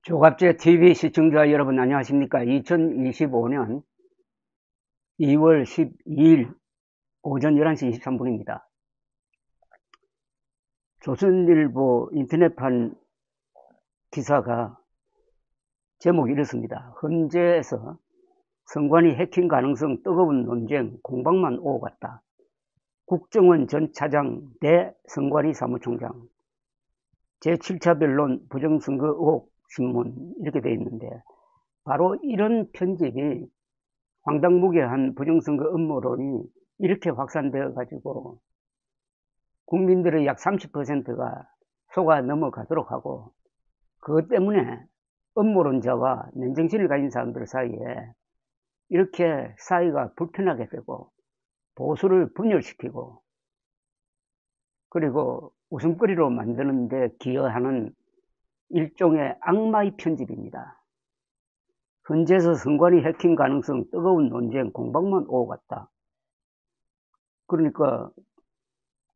조갑제 TV 시청자 여러분 안녕하십니까? 2025년 2월 12일 오전 11시 23분입니다. 조선일보 인터넷판 기사가 제목이 이렇습니다. 헌재에서 선관위 해킹 가능성 뜨거운 논쟁 공방만 오고 갔다. 국정원 전 차장 대 선관위 사무총장 제7차 변론 부정선거 의혹 신문 이렇게 되어 있는데 바로 이런 편집이 황당무계한 부정선거 음모론이 이렇게 확산되어 가지고 국민들의 약 30%가 속아 넘어가도록 하고 그것 때문에 음모론자와 맨정신을 가진 사람들 사이에 이렇게 사이가 불편하게 되고 보수를 분열시키고 그리고 웃음거리로 만드는 데 기여하는 일종의 악마의 편집입니다. 헌재에서 선관위 해킹 가능성 뜨거운 논쟁 공방만 오고 갔다. 그러니까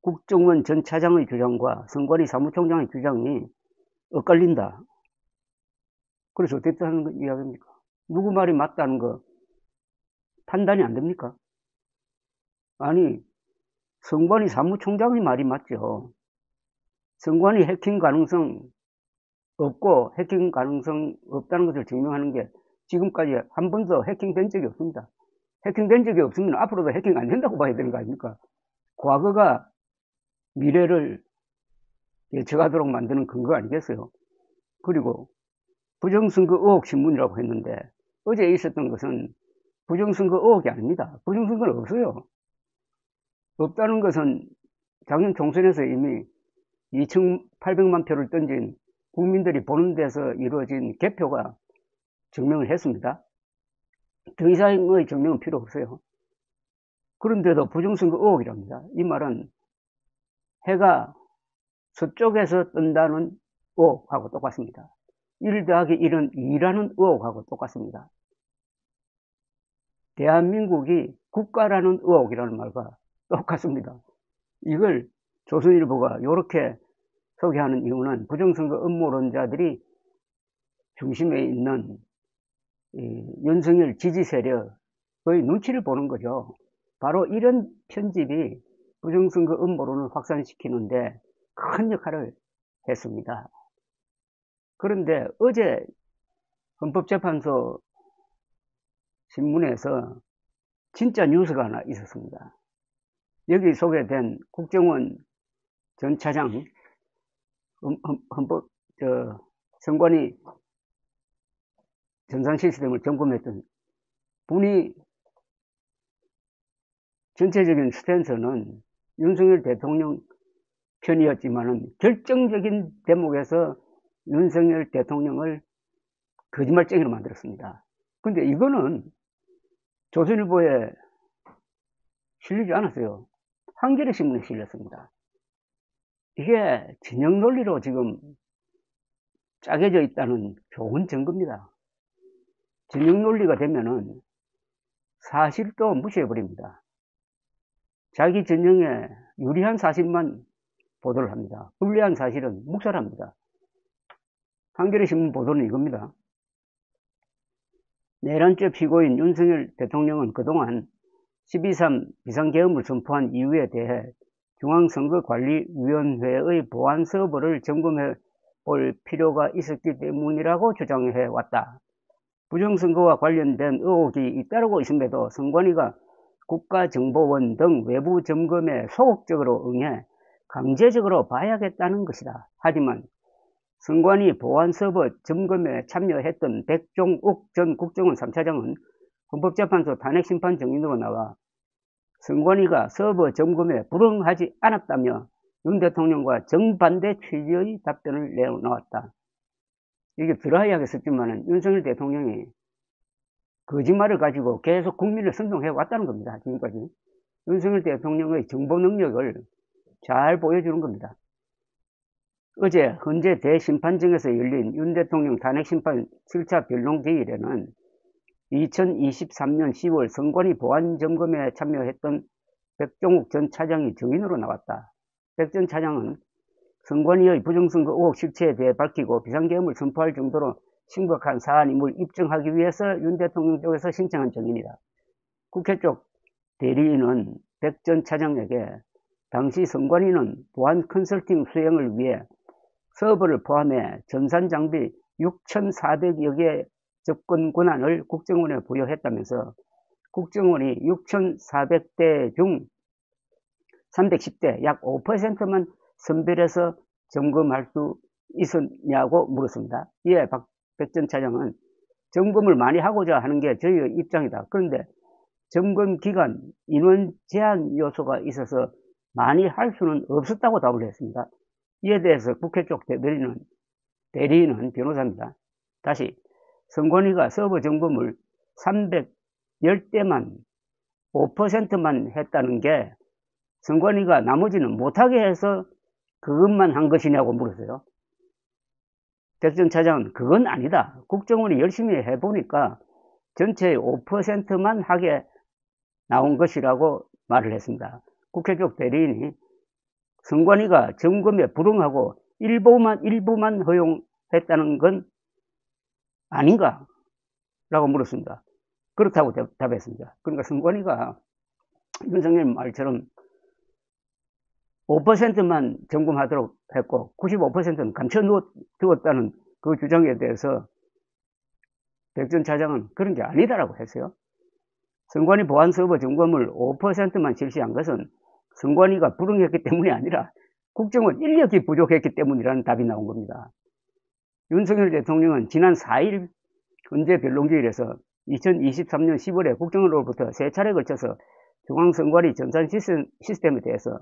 국정원 전 차장의 주장과 선관위 사무총장의 주장이 엇갈린다. 그래서 어떻게 하는 이야기입니까? 누구 말이 맞다는 거 판단이 안 됩니까? 아니, 선관위 사무총장의 말이 맞죠. 선관위 해킹 가능성 없고 해킹 가능성 없다는 것을 증명하는 게 지금까지 한 번도 해킹된 적이 없습니다. 해킹된 적이 없으면 앞으로도 해킹 안 된다고 봐야 되는 거 아닙니까? 과거가 미래를 예측하도록 만드는 근거 아니겠어요? 그리고 부정선거 의혹 신문이라고 했는데 어제 있었던 것은 부정선거 의혹이 아닙니다. 부정선거는 없어요. 없다는 것은 작년 총선에서 이미 2,800만 표를 던진 국민들이 보는 데서 이루어진 개표가 증명을 했습니다. 더 이상의 증명은 필요 없어요. 그런데도 부정선거 의혹이랍니다. 이 말은 해가 서쪽에서 뜬다는 의혹하고 똑같습니다. 1 더하기 1은 2라는 의혹하고 똑같습니다. 대한민국이 국가라는 의혹이라는 말과 똑같습니다. 이걸 조선일보가 이렇게 소개하는 이유는 부정선거 음모론자들이 중심에 있는 윤석열 지지 세력의 눈치를 보는 거죠. 바로 이런 편집이 부정선거 음모론을 확산시키는데 큰 역할을 했습니다. 그런데 어제 헌법재판소 신문에서 진짜 뉴스가 하나 있었습니다. 여기 소개된 국정원 전 차장 선관위 전산 시스템을 점검했던 분이 전체적인 스탠스는 윤석열 대통령 편이었지만은 결정적인 대목에서 윤석열 대통령을 거짓말쟁이로 만들었습니다. 근데 이거는 조선일보에 실리지 않았어요. 한겨레 신문에 실렸습니다. 이게 진영 논리로 지금 짜겨져 있다는 좋은 증거입니다. 진영 논리가 되면은 사실도 무시해버립니다. 자기 진영에 유리한 사실만 보도를 합니다. 불리한 사실은 묵살합니다. 한겨레 신문 보도는 이겁니다. 내란죄 피고인 윤석열 대통령은 그동안 12.3 비상계엄을 선포한 이유에 대해 중앙선거관리위원회의 보안 서버를 점검해 볼 필요가 있었기 때문이라고 주장해 왔다. 부정선거와 관련된 의혹이 잇따르고 있음에도 선관위가 국가정보원 등 외부 점검에 소극적으로 응해 강제적으로 봐야겠다는 것이다. 하지만 선관위 보안 서버 점검에 참여했던 백종욱 전 국정원 3차장은 헌법재판소 탄핵심판 정인으로 나와 선관위가 서버 점검에 불응하지 않았다며 윤 대통령과 정반대 취지의 답변을 내놓았다. 이게 드라이하게 썼지만은 윤석열 대통령이 거짓말을 가지고 계속 국민을 선동해 왔다는 겁니다. 지금까지. 윤석열 대통령의 정보 능력을 잘 보여주는 겁니다. 어제 헌재 대심판정에서 열린 윤 대통령 탄핵심판 7차 변론 기일에는 2023년 10월 선관위 보안 점검에 참여했던 백종욱 전 차장이 증인으로 나왔다. 백 전 차장은 선관위의 부정선거 의혹 실체에 대해 밝히고 비상계엄을 선포할 정도로 심각한 사안임을 입증하기 위해서 윤 대통령 쪽에서 신청한 정인이다. 국회 쪽 대리인은 백 전 차장에게 당시 선관위는 보안 컨설팅 수행을 위해 서버를 포함해 전산 장비 6,400여 개 접근 권한을 국정원에 부여했다면서 국정원이 6,400대 중 310대 약 5%만 선별해서 점검할 수 있었냐고 물었습니다. 이에 백 전 차장은 점검을 많이 하고자 하는 게 저희의 입장이다. 그런데 점검 기간, 인원 제한 요소가 있어서 많이 할 수는 없었다고 답을 했습니다. 이에 대해서 국회 쪽 대리인은 변호사입니다. 다시 선관위가 서버 점검을 310대만 5%만 했다는 게 선관위가 나머지는 못하게 해서 그것만 한 것이냐고 물었어요. 백 전 차장은 그건 아니다. 국정원이 열심히 해보니까 전체의 5%만 하게 나온 것이라고 말을 했습니다. 국회 쪽 대리인이 선관위가 점검에 불응하고 일부만 허용했다는 건 아닌가? 라고 물었습니다. 그렇다고 답했습니다. 그러니까 선관위가 윤석열 말처럼 5%만 점검하도록 했고 95%는 감춰두었다는 그 주장에 대해서 백 전 차장은 그런 게 아니다라고 했어요. 선관위 보안 서버 점검을 5%만 실시한 것은 선관위가 불응했기 때문이 아니라 국정원 인력이 부족했기 때문이라는 답이 나온 겁니다. 윤석열 대통령은 지난 4일 헌재변론기일에서 2023년 10월에 국정원으로부터 3차례에 걸쳐서 중앙선관위 전산 시스템에 대해서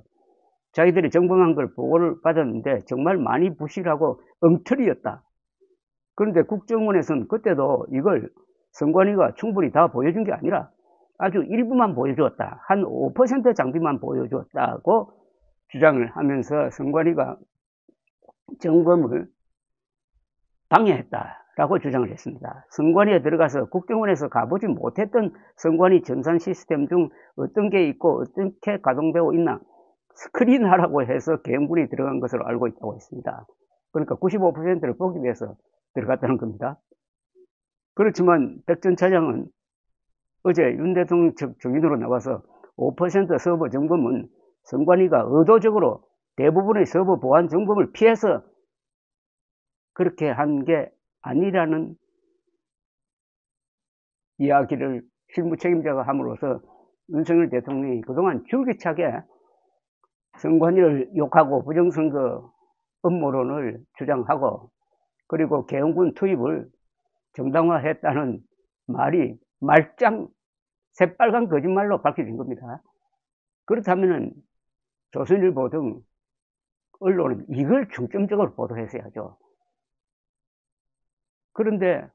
자기들이 점검한 걸 보고를 받았는데 정말 많이 부실하고 엉터리였다. 그런데 국정원에서는 그때도 이걸 선관위가 충분히 다 보여준 게 아니라 아주 일부만 보여주었다. 한 5% 장비만 보여주었다고 주장을 하면서 선관위가 점검을 방해했다라고 주장을 했습니다. 선관위에 들어가서 국정원에서 가보지 못했던 선관위 전산 시스템 중 어떤 게 있고 어떻게 가동되고 있나 스크린하라고 해서 개헌군이 들어간 것으로 알고 있다고 했습니다. 그러니까 95%를 보기 위해서 들어갔다는 겁니다. 그렇지만 백 전 차장은 어제 윤 대통령 측 증인으로 나와서 5% 서버 점검은 선관위가 의도적으로 대부분의 서버 보안 점검을 피해서 그렇게 한 게 아니라는 이야기를 실무 책임자가 함으로써 윤석열 대통령이 그동안 줄기차게 선관위를 욕하고 부정선거 음모론을 주장하고 그리고 개헌군 투입을 정당화했다는 말이 말짱 새빨간 거짓말로 밝혀진 겁니다. 그렇다면 조선일보 등 언론은 이걸 중점적으로 보도했어야죠. 그런데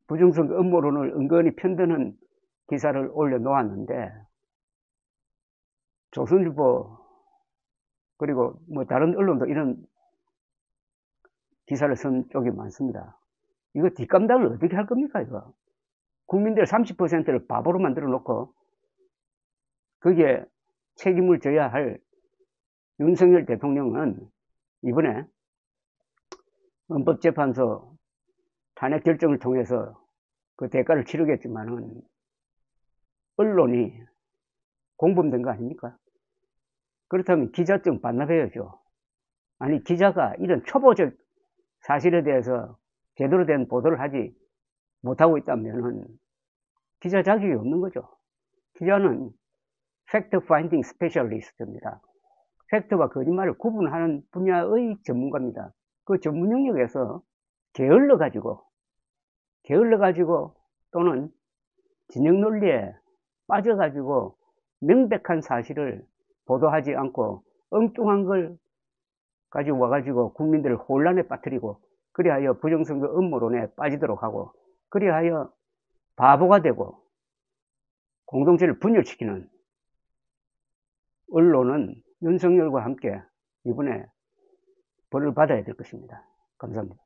부정선거 음모론을 은근히 편드는 기사를 올려놓았는데 조선일보 그리고 뭐 다른 언론도 이런 기사를 쓴 쪽이 많습니다. 이거 뒷감당을 어떻게 할 겁니까 이거? 국민들 30%를 바보로 만들어 놓고 거기에 책임을 져야 할 윤석열 대통령은 이번에 헌법재판소 탄핵 결정을 통해서 그 대가를 치르겠지만은 언론이 공범된 거 아닙니까? 그렇다면 기자증 반납해야죠. 아니 기자가 이런 초보적 사실에 대해서 제대로 된 보도를 하지 못하고 있다면 기자 자격이 없는 거죠. 기자는 팩트 파인딩 스페셜리스트입니다. 팩트와 거짓말을 구분하는 분야의 전문가입니다. 그 전문 영역에서 게을러 가지고 또는 진영 논리에 빠져 가지고 명백한 사실을 보도하지 않고 엉뚱한 걸 가지고 와가지고 국민들을 혼란에 빠뜨리고 그리하여 부정선거 음모론에 빠지도록 하고 그리하여 바보가 되고 공동체를 분열시키는 언론은 윤석열과 함께 이번에 벌을 받아야 될 것입니다. 감사합니다.